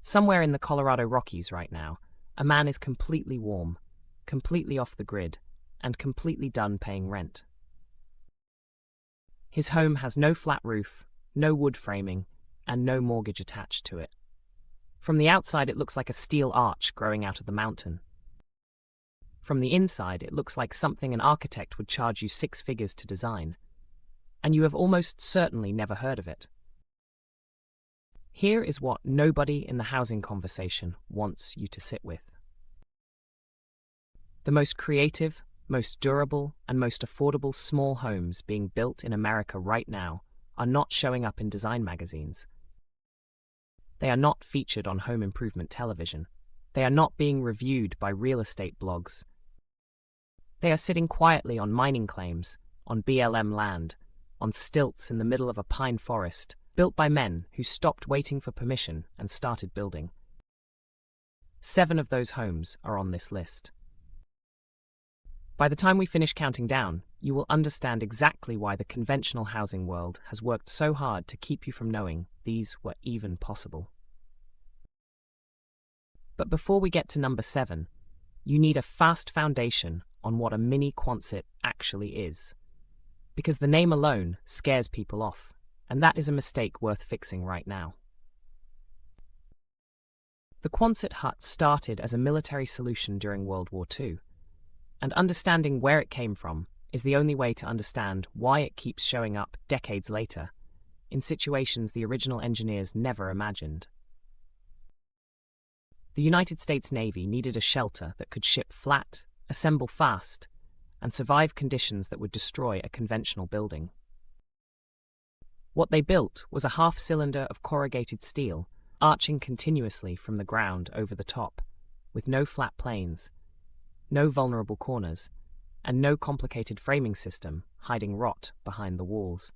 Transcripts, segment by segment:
Somewhere in the Colorado Rockies right now, a man is completely warm, completely off the grid, and completely done paying rent. His home has no flat roof, no wood framing, and no mortgage attached to it. From the outside, it looks like a steel arch growing out of the mountain. From the inside, it looks like something an architect would charge you 6 figures to design, and you have almost certainly never heard of it. Here is what nobody in the housing conversation wants you to sit with. The most creative, most durable, and most affordable small homes being built in America right now are not showing up in design magazines. They are not featured on home improvement television. They are not being reviewed by real estate blogs. They are sitting quietly on mining claims, on BLM land, on stilts in the middle of a pine forest, built by men who stopped waiting for permission and started building. 7 of those homes are on this list. By the time we finish counting down, you will understand exactly why the conventional housing world has worked so hard to keep you from knowing these were even possible. But before we get to number 7, you need a fast foundation on what a mini Quonset actually is. Because the name alone scares people off, and that is a mistake worth fixing right now. The Quonset hut started as a military solution during World War II, and understanding where it came from is the only way to understand why it keeps showing up decades later, in situations the original engineers never imagined. The United States Navy needed a shelter that could ship flat, assemble fast, and survive conditions that would destroy a conventional building. What they built was a half-cylinder of corrugated steel, arching continuously from the ground over the top, with no flat planes, no vulnerable corners, and no complicated framing system hiding rot behind the walls.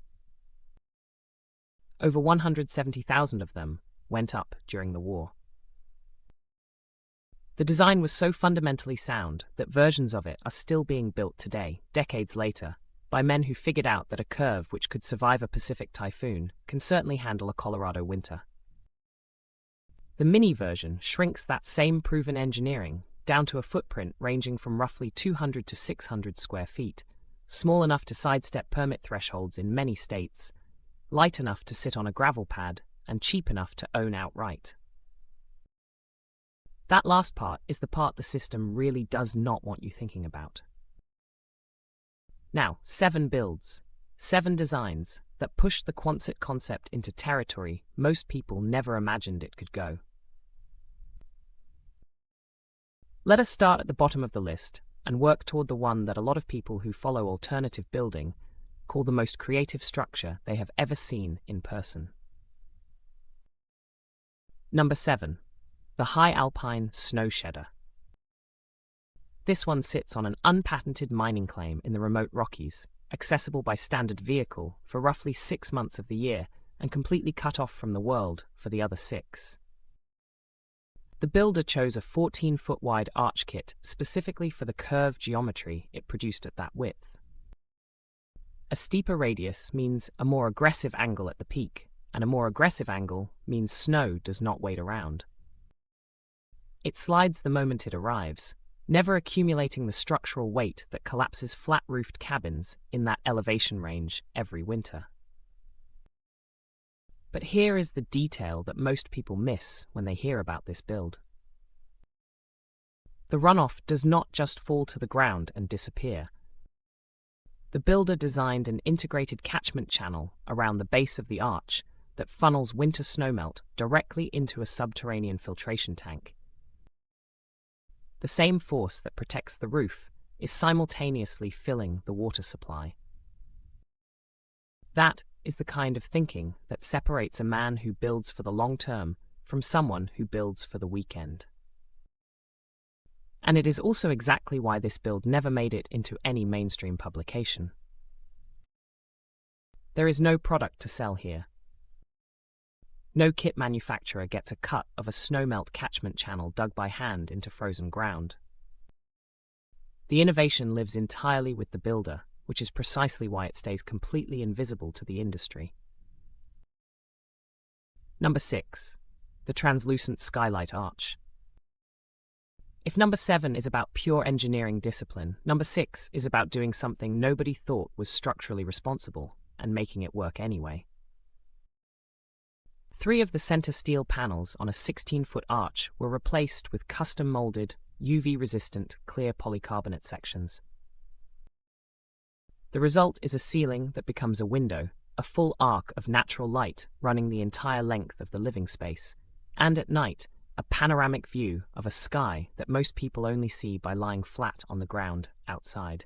Over 170,000 of them went up during the war. The design was so fundamentally sound that versions of it are still being built today, decades later, by men who figured out that a curve which could survive a Pacific typhoon can certainly handle a Colorado winter. The mini version shrinks that same proven engineering down to a footprint ranging from roughly 200 to 600 square feet, small enough to sidestep permit thresholds in many states, light enough to sit on a gravel pad, and cheap enough to own outright. That last part is the part the system really does not want you thinking about. Now, 7 builds, 7 designs that push the Quonset concept into territory most people never imagined it could go. Let us start at the bottom of the list and work toward the one that a lot of people who follow alternative building call the most creative structure they have ever seen in person. Number 7. The high alpine snow shedder. This one sits on an unpatented mining claim in the remote Rockies, accessible by standard vehicle for roughly 6 months of the year and completely cut off from the world for the other 6. The builder chose a 14-foot wide arch kit specifically for the curved geometry it produced at that width. A steeper radius means a more aggressive angle at the peak, and a more aggressive angle means snow does not wait around. It slides the moment it arrives, never accumulating the structural weight that collapses flat-roofed cabins in that elevation range every winter. But here is the detail that most people miss when they hear about this build. The runoff does not just fall to the ground and disappear. The builder designed an integrated catchment channel around the base of the arch that funnels winter snowmelt directly into a subterranean filtration tank. The same force that protects the roof is simultaneously filling the water supply. That is the kind of thinking that separates a man who builds for the long term from someone who builds for the weekend. And it is also exactly why this build never made it into any mainstream publication. There is no product to sell here. No kit manufacturer gets a cut of a snowmelt catchment channel dug by hand into frozen ground. The innovation lives entirely with the builder, which is precisely why it stays completely invisible to the industry. Number 6. the translucent skylight arch. If number 7 is about pure engineering discipline, number 6 is about doing something nobody thought was structurally responsible and making it work anyway. 3 of the center steel panels on a 16-foot arch were replaced with custom-molded, UV-resistant, clear polycarbonate sections. The result is a ceiling that becomes a window, a full arc of natural light running the entire length of the living space, and at night, a panoramic view of a sky that most people only see by lying flat on the ground outside.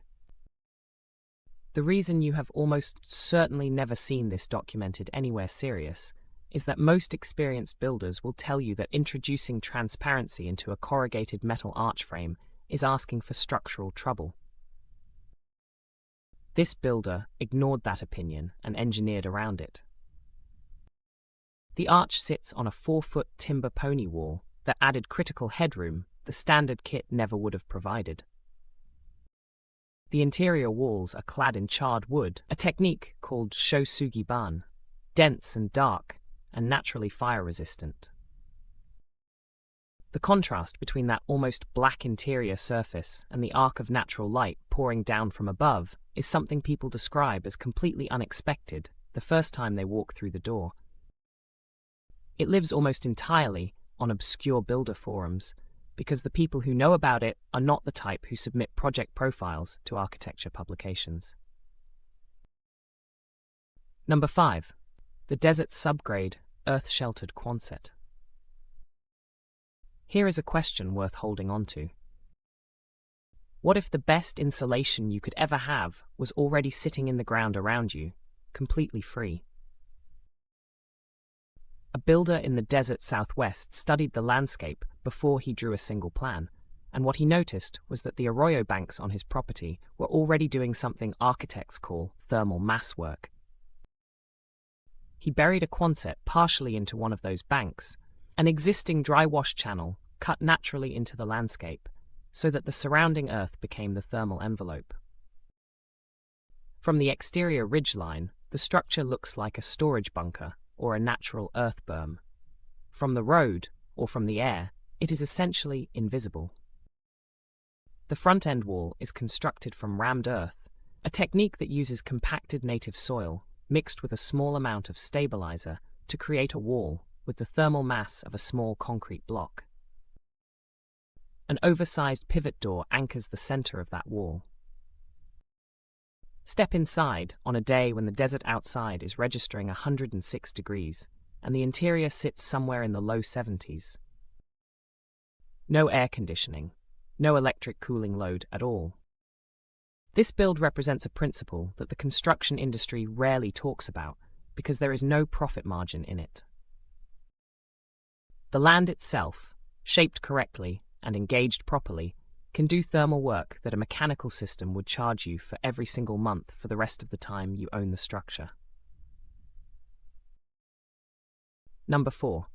The reason you have almost certainly never seen this documented anywhere serious is that most experienced builders will tell you that introducing transparency into a corrugated metal arch frame is asking for structural trouble. This builder ignored that opinion and engineered around it. The arch sits on a 4-foot timber pony wall that added critical headroom the standard kit never would have provided. The interior walls are clad in charred wood, a technique called shosugi-ban, dense and dark and naturally fire-resistant. The contrast between that almost black interior surface and the arc of natural light pouring down from above is something people describe as completely unexpected the first time they walk through the door. It lives almost entirely on obscure builder forums because the people who know about it are not the type who submit project profiles to architecture publications. Number 5. The desert subgrade, earth-sheltered Quonset. Here is a question worth holding on to. What if the best insulation you could ever have was already sitting in the ground around you, completely free? A builder in the desert southwest studied the landscape before he drew a single plan, and what he noticed was that the arroyo banks on his property were already doing something architects call thermal mass work. He buried a Quonset partially into one of those banks, an existing dry wash channel cut naturally into the landscape, so that the surrounding earth became the thermal envelope. From the exterior ridgeline, the structure looks like a storage bunker or a natural earth berm. From the road, or from the air, it is essentially invisible. The front end wall is constructed from rammed earth, a technique that uses compacted native soil mixed with a small amount of stabilizer to create a wall with the thermal mass of a small concrete block. An oversized pivot door anchors the center of that wall. Step inside on a day when the desert outside is registering 106 degrees, and the interior sits somewhere in the low 70s. No air conditioning, no electric cooling load at all. This build represents a principle that the construction industry rarely talks about because there is no profit margin in it. The land itself, shaped correctly and engaged properly, can do thermal work that a mechanical system would charge you for every single month for the rest of the time you own the structure. Number 4.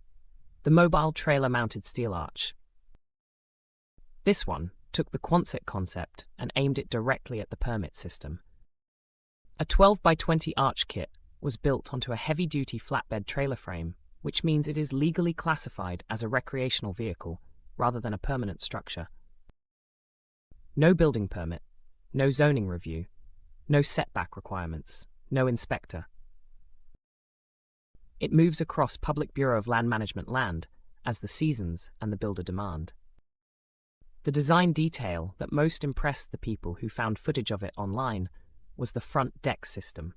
The mobile trailer-mounted steel arch. This one took the Quonset concept and aimed it directly at the permit system. A 12 by 20 arch kit was built onto a heavy-duty flatbed trailer frame, which means it is legally classified as a recreational vehicle rather than a permanent structure. No building permit, no zoning review, no setback requirements, no inspector. It moves across Public Bureau of Land Management land as the seasons and the builder demand. The design detail that most impressed the people who found footage of it online was the front deck system.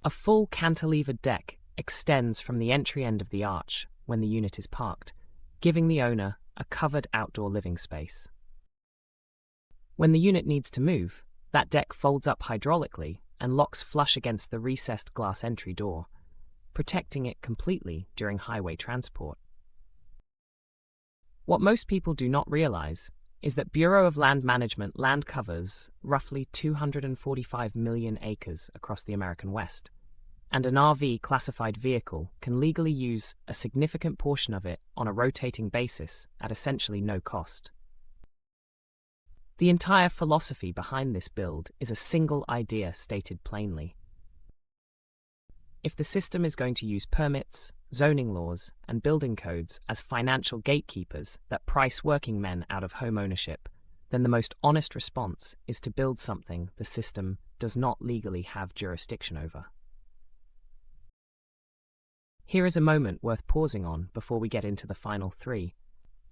A full cantilevered deck extends from the entry end of the arch when the unit is parked, giving the owner a covered outdoor living space. When the unit needs to move, that deck folds up hydraulically and locks flush against the recessed glass entry door, protecting it completely during highway transport. What most people do not realize is that Bureau of Land Management land covers roughly 245 million acres across the American West, and an RV classified vehicle can legally use a significant portion of it on a rotating basis at essentially no cost. The entire philosophy behind this build is a single idea stated plainly. If the system is going to use permits, zoning laws, and building codes as financial gatekeepers that price working men out of home ownership, then the most honest response is to build something the system does not legally have jurisdiction over. Here is a moment worth pausing on before we get into the final three,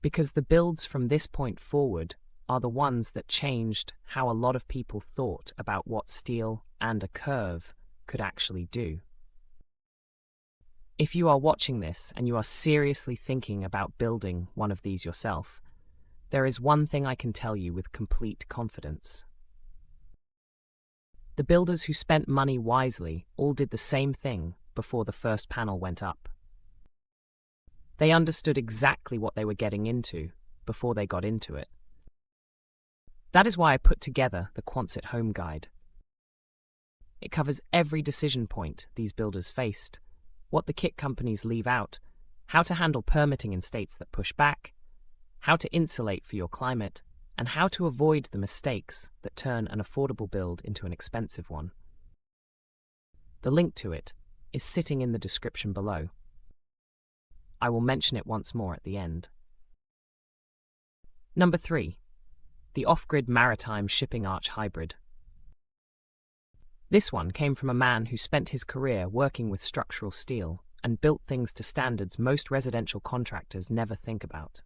because the builds from this point forward are the ones that changed how a lot of people thought about what steel and a curve could actually do. If you are watching this and you are seriously thinking about building one of these yourself, there is one thing I can tell you with complete confidence. The builders who spent money wisely all did the same thing before the first panel went up. They understood exactly what they were getting into before they got into it. That is why I put together the Quonset Home Guide. It covers every decision point these builders faced, what the kit companies leave out, how to handle permitting in states that push back, how to insulate for your climate, and how to avoid the mistakes that turn an affordable build into an expensive one. The link to it is sitting in the description below. I will mention it once more at the end. Number 3. The off-grid maritime shipping arch hybrid. This one came from a man who spent his career working with structural steel and built things to standards most residential contractors never think about.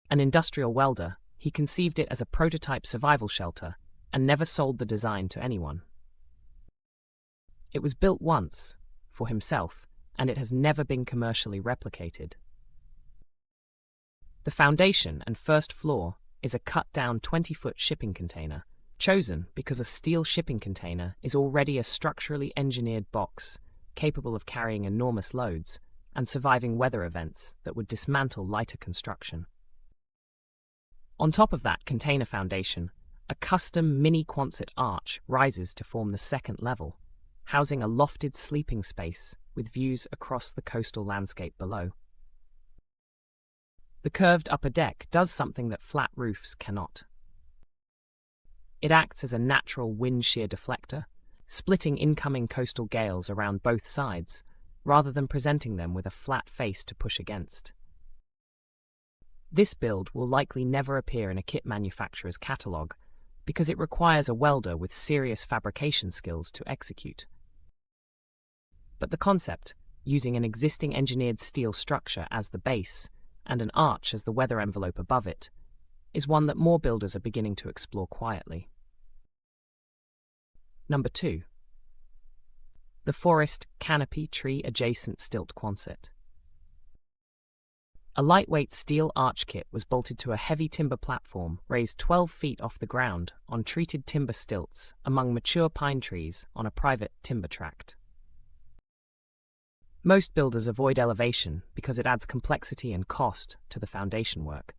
An industrial welder, he conceived it as a prototype survival shelter and never sold the design to anyone. It was built once, for himself, and it has never been commercially replicated. The foundation and first floor is a cut-down 20-foot shipping container, chosen because a steel shipping container is already a structurally engineered box capable of carrying enormous loads and surviving weather events that would dismantle lighter construction. On top of that container foundation, a custom mini Quonset arch rises to form the second level, housing a lofted sleeping space with views across the coastal landscape below. The curved upper deck does something that flat roofs cannot. It acts as a natural wind shear deflector, splitting incoming coastal gales around both sides, rather than presenting them with a flat face to push against. This build will likely never appear in a kit manufacturer's catalogue, because it requires a welder with serious fabrication skills to execute. But the concept, using an existing engineered steel structure as the base and an arch as the weather envelope above it, is one that more builders are beginning to explore quietly. Number 2. The forest canopy tree adjacent stilt Quonset. A lightweight steel arch kit was bolted to a heavy timber platform raised 12 feet off the ground on treated timber stilts among mature pine trees on a private timber tract. Most builders avoid elevation because it adds complexity and cost to the foundation work.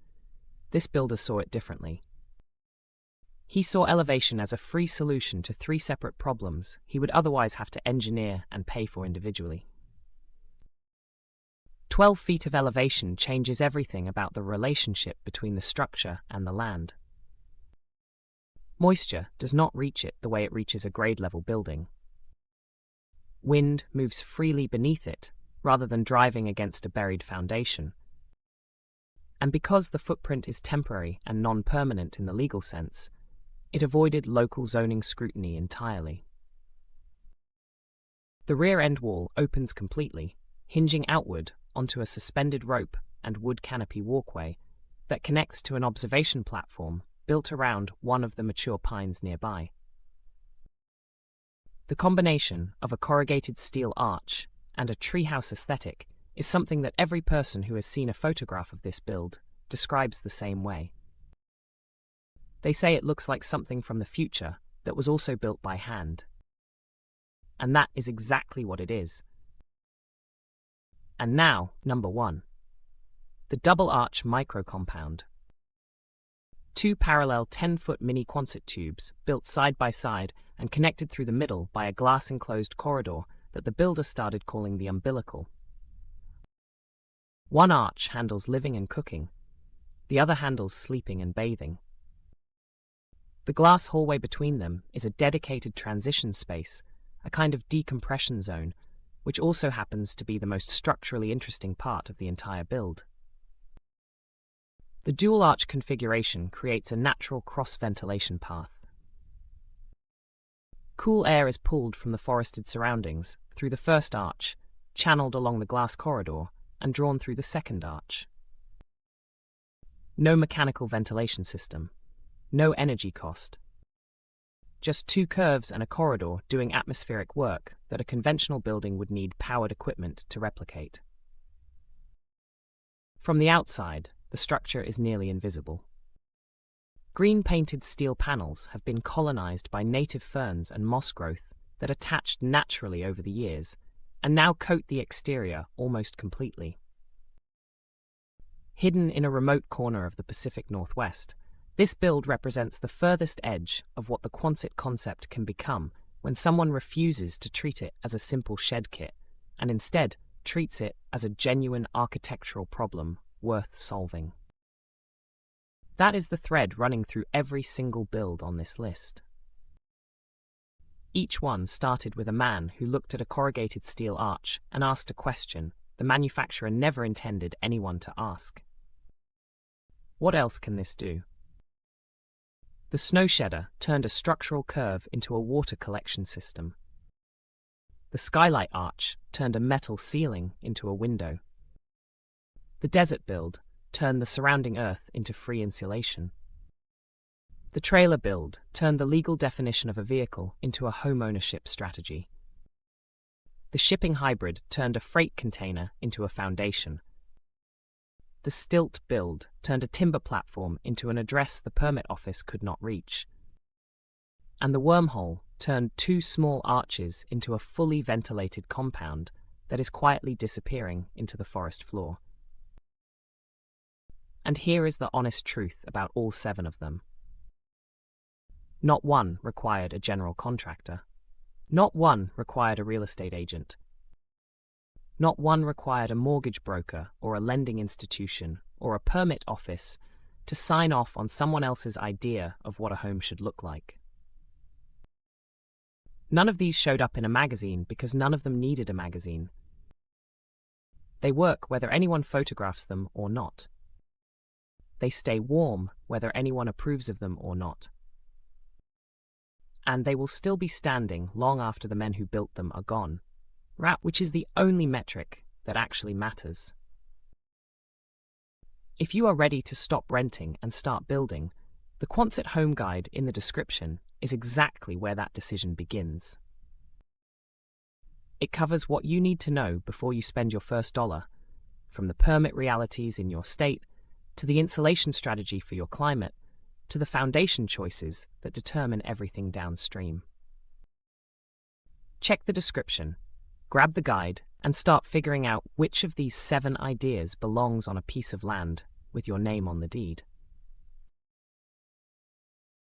This builder saw it differently. He saw elevation as a free solution to 3 separate problems he would otherwise have to engineer and pay for individually. 12 feet of elevation changes everything about the relationship between the structure and the land. Moisture does not reach it the way it reaches a grade-level building. Wind moves freely beneath it, rather than driving against a buried foundation. And because the footprint is temporary and non-permanent in the legal sense, it avoided local zoning scrutiny entirely. The rear end wall opens completely, hinging outward onto a suspended rope and wood canopy walkway that connects to an observation platform built around one of the mature pines nearby. The combination of a corrugated steel arch and a treehouse aesthetic is something that every person who has seen a photograph of this build describes the same way. They say it looks like something from the future that was also built by hand. And that is exactly what it is. And now, number 1. The double arch micro compound. 2 parallel 10-foot mini Quonset tubes built side by side and connected through the middle by a glass-enclosed corridor that the builder started calling the umbilical. One arch handles living and cooking, the other handles sleeping and bathing. The glass hallway between them is a dedicated transition space, a kind of decompression zone, which also happens to be the most structurally interesting part of the entire build. The dual-arch configuration creates a natural cross-ventilation path. Cool air is pulled from the forested surroundings through the first arch, channeled along the glass corridor, and drawn through the second arch. No mechanical ventilation system, no energy cost. Just two curves and a corridor doing atmospheric work that a conventional building would need powered equipment to replicate. From the outside, the structure is nearly invisible. Green-painted steel panels have been colonized by native ferns and moss growth that attached naturally over the years and now coat the exterior almost completely. Hidden in a remote corner of the Pacific Northwest, this build represents the furthest edge of what the Quonset concept can become when someone refuses to treat it as a simple shed kit and instead treats it as a genuine architectural problem worth solving. That is the thread running through every single build on this list. Each one started with a man who looked at a corrugated steel arch and asked a question the manufacturer never intended anyone to ask. What else can this do? The snow shedder turned a structural curve into a water collection system. The skylight arch turned a metal ceiling into a window. The desert build turned the surrounding earth into free insulation. The trailer build turned the legal definition of a vehicle into a home ownership strategy. The shipping hybrid turned a freight container into a foundation. The stilt build turned a timber platform into an address the permit office could not reach. And the wormhole turned two small arches into a fully ventilated compound that is quietly disappearing into the forest floor. And here is the honest truth about all 7 of them. Not one required a general contractor. Not one required a real estate agent. Not one required a mortgage broker or a lending institution or a permit office to sign off on someone else's idea of what a home should look like. None of these showed up in a magazine because none of them needed a magazine. They work whether anyone photographs them or not. They stay warm whether anyone approves of them or not. And they will still be standing long after the men who built them are gone, which is the only metric that actually matters. If you are ready to stop renting and start building, the Quonset Home Guide in the description is exactly where that decision begins. It covers what you need to know before you spend your first dollar, from the permit realities in your state, to the insulation strategy for your climate, to the foundation choices that determine everything downstream. Check the description, grab the guide, and start figuring out which of these 7 ideas belongs on a piece of land with your name on the deed.